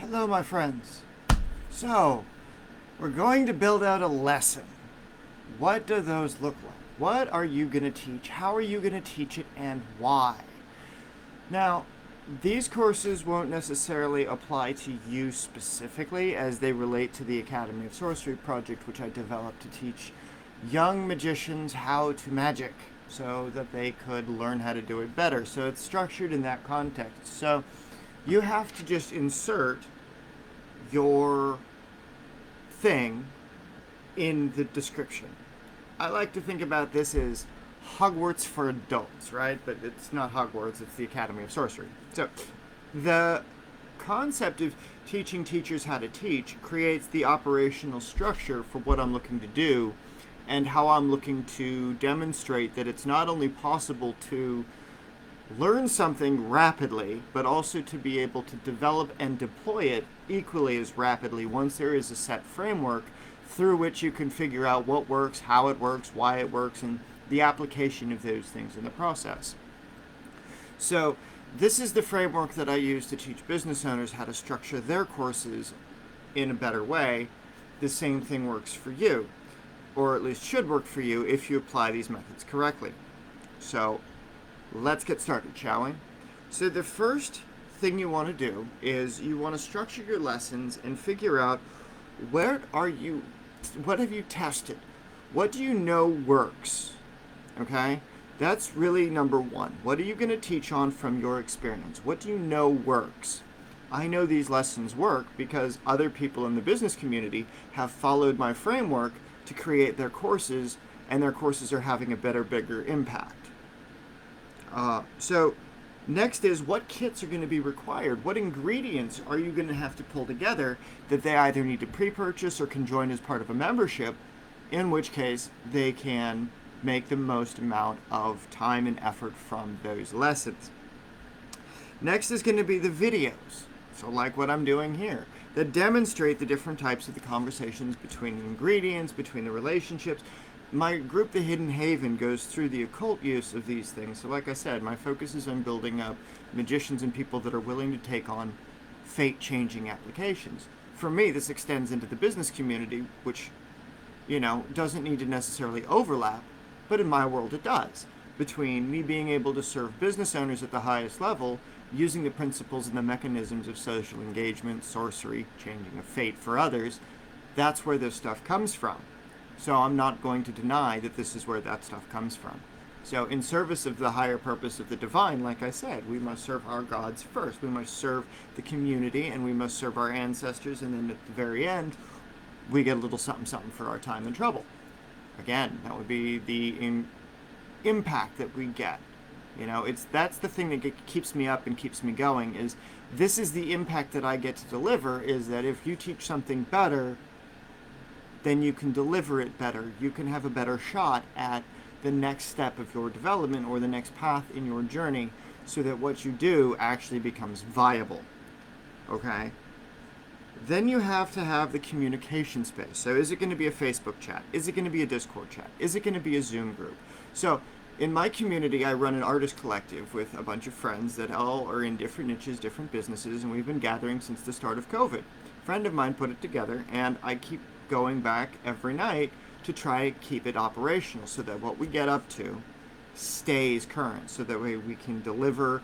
Hello, my friends. So, we're going to build out a lesson. What do those look like? What are you going to teach? How are you going to teach it, and why? Now, these courses won't necessarily apply to you specifically as they relate to the Academy of Sorcery project, which I developed to teach young magicians how to magic so that they could learn how to do it better. So it's structured in that context. So you have to just insert your thing in the description. I like to think about this as Hogwarts for adults, right? But it's not Hogwarts, it's the Academy of Sorcery. So the concept of teaching teachers how to teach creates the operational structure for what I'm looking to do and how I'm looking to demonstrate that it's not only possible to learn something rapidly, but also to be able to develop and deploy it equally as rapidly once there is a set framework through which you can figure out what works, how it works, why it works, and the application of those things in the process. So this is the framework that I use to teach business owners how to structure their courses in a better way. The same thing works for you, or at least should work for you if you apply these methods correctly. So let's get started, shall we? So the first thing you want to do is you want to structure your lessons and figure out what have you tested? What do you know works? Okay? That's really number one. What are you going to teach on from your experience? What do you know works? I know these lessons work because other people in the business community have followed my framework to create their courses, and their courses are having a better, bigger impact. So next is, what kits are going to be required? What ingredients are you going to have to pull together that they either need to pre-purchase or can join as part of a membership, in which case they can make the most amount of time and effort from those lessons. Next is going to be the videos, so like what I'm doing here, that demonstrate the different types of the conversations between the ingredients, between the relationships. My group, The Hidden Haven, goes through the occult use of these things. So like I said, my focus is on building up magicians and people that are willing to take on fate-changing applications. For me, this extends into the business community, which, doesn't need to necessarily overlap, but in my world it does. Between me being able to serve business owners at the highest level, using the principles and the mechanisms of social engagement, sorcery, changing of fate for others, that's where this stuff comes from. So I'm not going to deny that this is where that stuff comes from. So in service of the higher purpose of the divine, like I said, we must serve our gods first. We must serve the community, and we must serve our ancestors, and then at the very end, we get a little something something for our time and trouble. Again, that would be the impact that we get. That's the thing that keeps me up and keeps me going, is this is the impact that I get to deliver, is that if you teach something better, then you can deliver it better. You can have a better shot at the next step of your development or the next path in your journey, so that what you do actually becomes viable. Okay? Then you have to have the communication space. So is it going to be a Facebook chat? Is it going to be a Discord chat? Is it going to be a Zoom group? So in my community, I run an artist collective with a bunch of friends that all are in different niches, different businesses, and we've been gathering since the start of COVID. A friend of mine put it together, and I keep going back every night to try to keep it operational so that what we get up to stays current, so that way we can deliver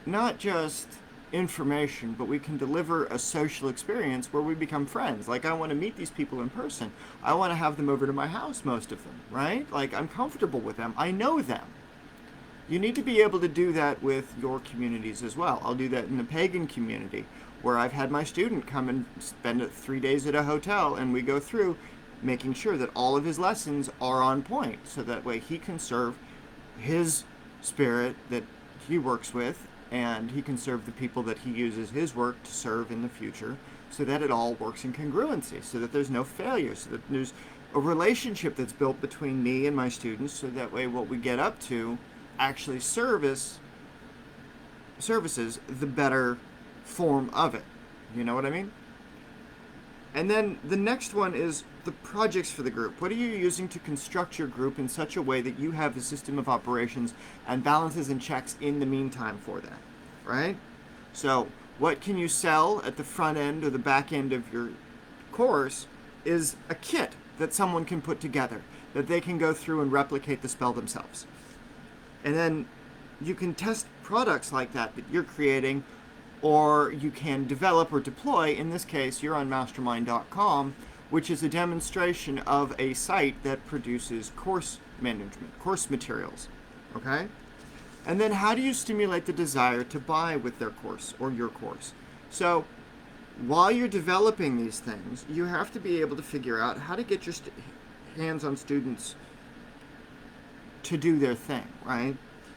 not just information, but we can deliver a social experience where we become friends. Like, I want to meet these people in person. I want to have them over to my house, most of them, right? Like, I'm comfortable with them. I know them. You need to be able to do that with your communities as well. I'll do that in the pagan community, where I've had my student come and spend 3 days at a hotel, and we go through making sure that all of his lessons are on point, so that way he can serve his spirit that he works with, and he can serve the people that he uses his work to serve in the future, so that it all works in congruency, so that there's no failure, so that there's a relationship that's built between me and my students, so that way what we get up to actually services the better form of it. You know what I mean? And then the next one is the projects for the group. What are you using to construct your group in such a way that you have a system of operations and balances and checks in the meantime for that, right? So What can you sell at the front end or the back end of your course is a kit that someone can put together, that they can go through and replicate the spell themselves. And then you can test products like that you're creating, or you can develop or deploy. In this case, you're on mastermind.com, which is a demonstration of a site that produces course management, course materials. Okay? And then how do you stimulate the desire to buy with their course or your course? So while you're developing these things, you have to be able to figure out how to get your hands on students to do their thing, right?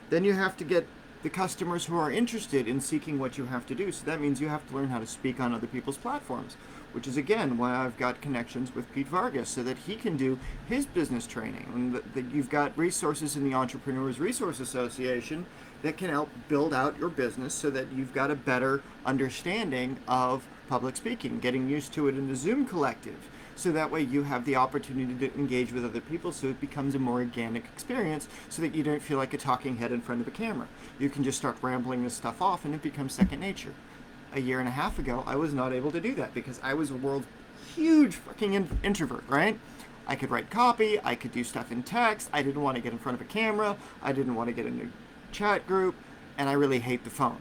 Then you have to get the customers who are interested in seeking what you have to do. So that means you have to learn how to speak on other people's platforms, which is, again, why I've got connections with Pete Vargas so that he can do his business training. And that you've got resources in the Entrepreneurs Resource Association that can help build out your business so that you've got a better understanding of public speaking, getting used to it in the Zoom collective. So that way you have the opportunity to engage with other people, so it becomes a more organic experience, so that you don't feel like a talking head in front of a camera. You can just start rambling this stuff off and it becomes second nature. A year and a half ago, I was not able to do that because I was a world's huge fucking introvert, right? I could write copy, I could do stuff in text, I didn't want to get in front of a camera, I didn't want to get in a chat group, and I really hate the phone.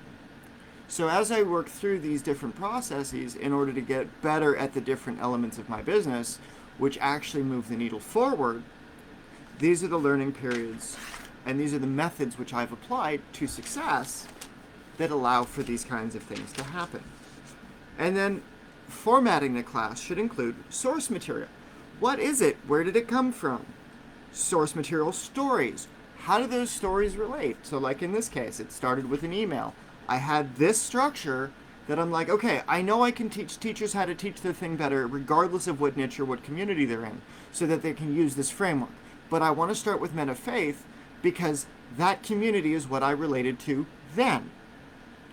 So as I work through these different processes in order to get better at the different elements of my business, which actually move the needle forward, these are the learning periods and these are the methods which I've applied to success that allow for these kinds of things to happen. And then formatting the class should include source material. What is it? Where did it come from? Source material stories. How do those stories relate? So like in this case, it started with an email. I had this structure that I'm like, okay, I know I can teach teachers how to teach their thing better regardless of what niche or what community they're in so that they can use this framework. But I want to start with Men of Faith because that community is what I related to then,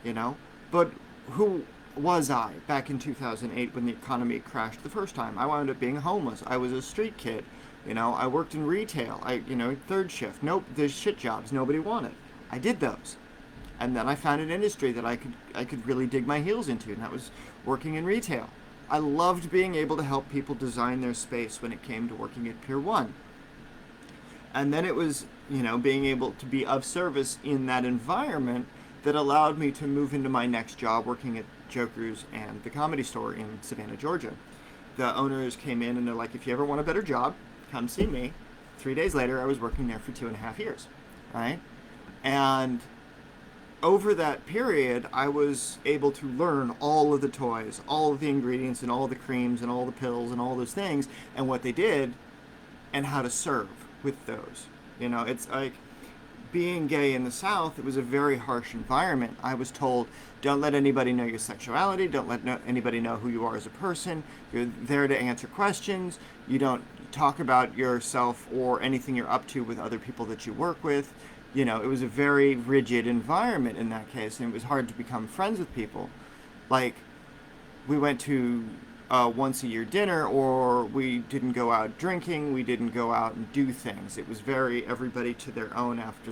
you know? But who was I back in 2008 when the economy crashed the first time? I wound up being homeless. I was a street kid. You know, I worked in retail. Third shift. Nope, there's shit jobs nobody wanted. I did those. And then I found an industry that I could really dig my heels into, and that was working in retail. I loved being able to help people design their space when it came to working at Pier 1. And then it was, being able to be of service in that environment that allowed me to move into my next job working at Joker's and the Comedy Store in Savannah, Georgia. The owners came in and they're like, if you ever want a better job, come see me. 3 days later, I was working there for 2.5 years, right? And over that period, I was able to learn all of the toys, all of the ingredients, and all the creams, and all the pills, and all those things, and what they did, and how to serve with those. It's like being gay in the South, it was a very harsh environment. I was told, don't let anybody know your sexuality, don't let anybody know who you are as a person, you're there to answer questions, you don't talk about yourself or anything you're up to with other people that you work with. It was a very rigid environment in that case, and it was hard to become friends with people. Like, we went to once a year dinner, or we didn't go out drinking, we didn't go out and do things. It was very everybody to their own after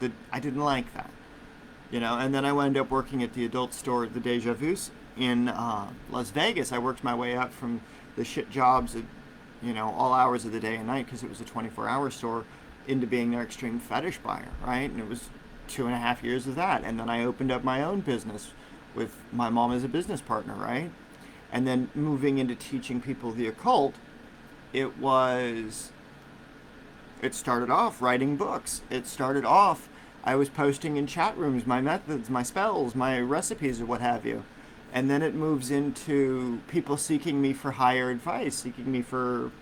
the I didn't like that. And then I wound up working at the adult store at the Deja Vu's in Las Vegas. I worked my way up from the shit jobs at, all hours of the day and night because it was a 24-hour store, into being their extreme fetish buyer, right? And it was 2.5 years of that. And then I opened up my own business with my mom as a business partner, right? And then moving into teaching people the occult, it started off writing books. It started off, I was posting in chat rooms my methods, my spells, my recipes, or what have you. And then it moves into people seeking me for higher advice, seeking me for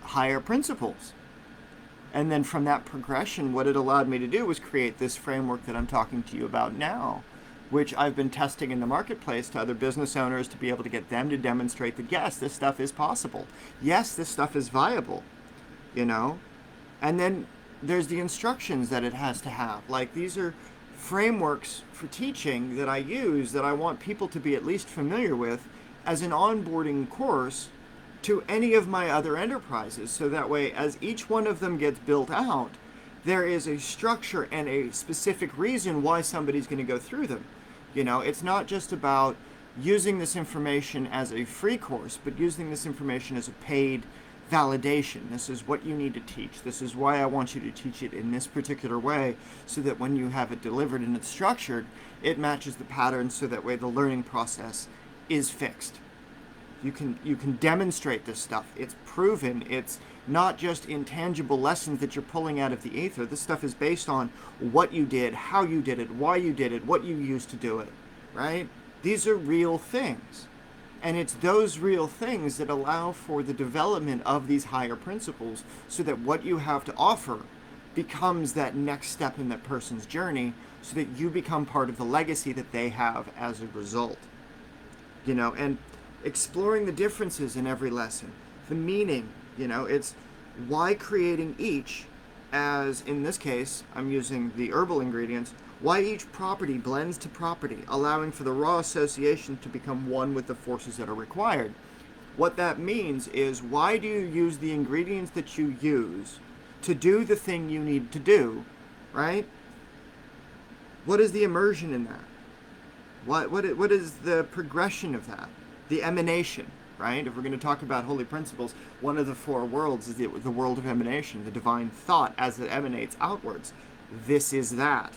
higher principles. And then from that progression, what it allowed me to do was create this framework that I'm talking to you about now, which I've been testing in the marketplace to other business owners to be able to get them to demonstrate that, yes, this stuff is possible. Yes, this stuff is viable, And then there's the instructions that it has to have. Like, these are frameworks for teaching that I use that I want people to be at least familiar with as an onboarding course to any of my other enterprises, so that way as each one of them gets built out, there is a structure and a specific reason why somebody's going to go through them. It's not just about using this information as a free course, but using this information as a paid validation. This is what you need to teach. This is why I want you to teach it in this particular way, so that when you have it delivered and it's structured, it matches the pattern, so that way the learning process is fixed. You can demonstrate this stuff. It's proven. It's not just intangible lessons that you're pulling out of the ether. This stuff is based on what you did, how you did it, why you did it, what you used to do it, right? These are real things. And it's those real things that allow for the development of these higher principles, so that what you have to offer becomes that next step in that person's journey, so that you become part of the legacy that they have as a result. And exploring the differences in every lesson, the meaning, it's why creating each, as in this case, I'm using the herbal ingredients, why each property blends to property, allowing for the raw association to become one with the forces that are required. What that means is, why do you use the ingredients that you use to do the thing you need to do, right? What is the immersion in that? What is the progression of that? The emanation, right? If we're going to talk about holy principles, one of the four worlds is the world of emanation, the divine thought as it emanates outwards. This is that.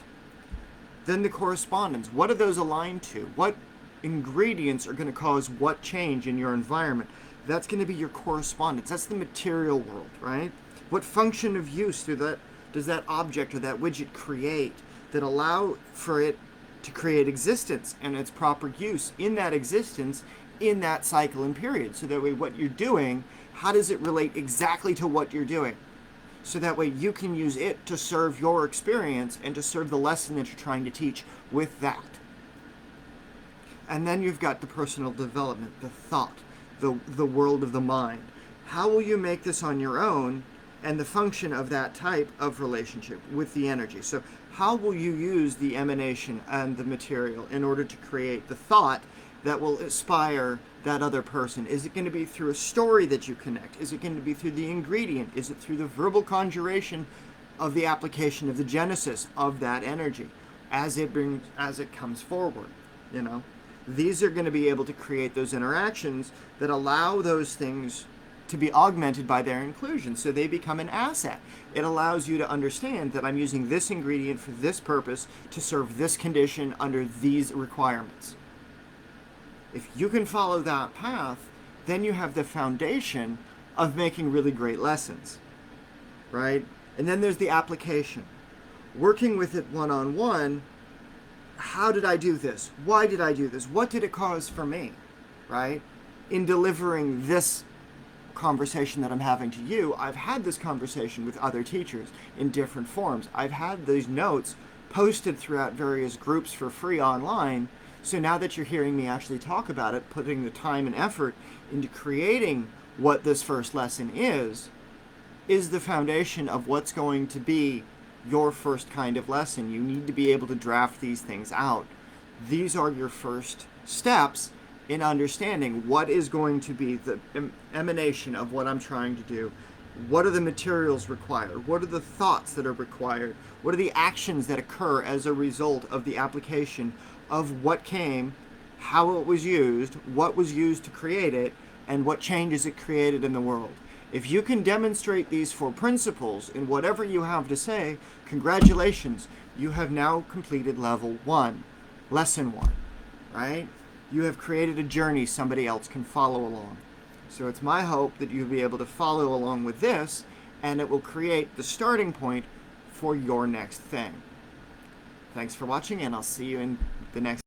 Then the correspondence. What are those aligned to? What ingredients are going to cause what change in your environment? That's going to be your correspondence. That's the material world, right? What function of use does that object or that widget create that allow for it to create existence and its proper use in that existence, in that cycle and period? So that way what you're doing, how does it relate exactly to what you're doing? So that way you can use it to serve your experience and to serve the lesson that you're trying to teach with that. And then you've got the personal development, the thought, the world of the mind. How will you make this on your own, and the function of that type of relationship with the energy? So how will you use the emanation and the material in order to create the thought that will inspire that other person? Is it going to be through a story that you connect? Is it going to be through the ingredient? Is it through the verbal conjuration of the application of the genesis of that energy as it comes forward? These are going to be able to create those interactions that allow those things to be augmented by their inclusion, so they become an asset. It allows you to understand that I'm using this ingredient for this purpose to serve this condition under these requirements. If you can follow that path, then you have the foundation of making really great lessons, right? And then there's the application. Working with it one-on-one, how did I do this? Why did I do this? What did it cause for me, right? In delivering this conversation that I'm having to you, I've had this conversation with other teachers in different forms. I've had these notes posted throughout various groups for free online. So now that you're hearing me actually talk about it, putting the time and effort into creating what this first lesson is the foundation of what's going to be your first kind of lesson. You need to be able to draft these things out. These are your first steps in understanding what is going to be the emanation of what I'm trying to do. What are the materials required? What are the thoughts that are required? What are the actions that occur as a result of the application of what came, how it was used, what was used to create it, and what changes it created in the world? If you can demonstrate these four principles in whatever you have to say, congratulations, you have now completed level 1, lesson 1, right? You have created a journey somebody else can follow along. So it's my hope that you'll be able to follow along with this, and it will create the starting point for your next thing. Thanks for watching, and I'll see you in the next